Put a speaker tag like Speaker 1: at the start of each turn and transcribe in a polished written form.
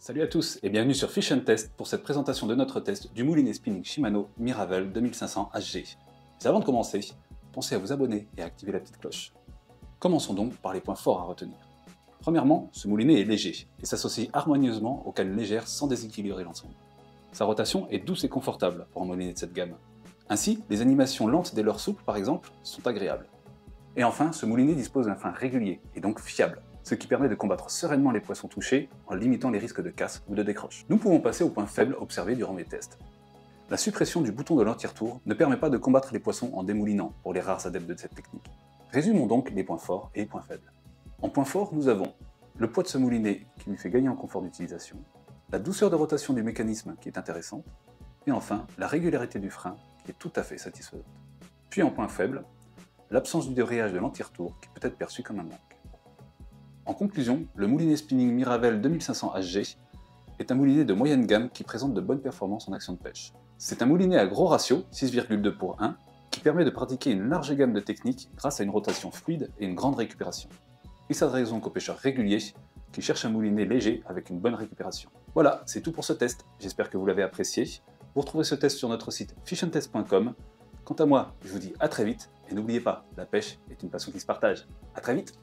Speaker 1: Salut à tous et bienvenue sur Fish & Test pour cette présentation de notre test du moulinet spinning Shimano Miravel 2500 HG. Mais avant de commencer, pensez à vous abonner et à activer la petite cloche. Commençons donc par les points forts à retenir. Premièrement, ce moulinet est léger et s'associe harmonieusement aux cannes légères sans déséquilibrer l'ensemble. Sa rotation est douce et confortable pour un moulinet de cette gamme. Ainsi, les animations lentes dès leurs souples par exemple sont agréables. Et enfin, ce moulinet dispose d'un frein régulier et donc fiable, ce qui permet de combattre sereinement les poissons touchés en limitant les risques de casse ou de décroche. Nous pouvons passer au point faible observé durant mes tests. La suppression du bouton de l'anti-retour ne permet pas de combattre les poissons en démoulinant pour les rares adeptes de cette technique. Résumons donc les points forts et les points faibles. En point fort, nous avons le poids de ce moulinet qui lui fait gagner en confort d'utilisation, la douceur de rotation du mécanisme qui est intéressante, et enfin la régularité du frein qui est tout à fait satisfaisante. Puis en point faible, l'absence du débrayage de l'anti-retour qui peut être perçu comme un manque. En conclusion, le moulinet spinning Miravel 2500 HG est un moulinet de moyenne gamme qui présente de bonnes performances en action de pêche. C'est un moulinet à gros ratio, 6,2 pour 1, qui permet de pratiquer une large gamme de techniques grâce à une rotation fluide et une grande récupération. Il s'adresse donc aux pêcheurs réguliers qui cherchent un moulinet léger avec une bonne récupération. Voilà, c'est tout pour ce test, j'espère que vous l'avez apprécié. Vous retrouvez ce test sur notre site fishandtest.com. Quant à moi, je vous dis à très vite, et n'oubliez pas, la pêche est une passion qui se partage. À très vite!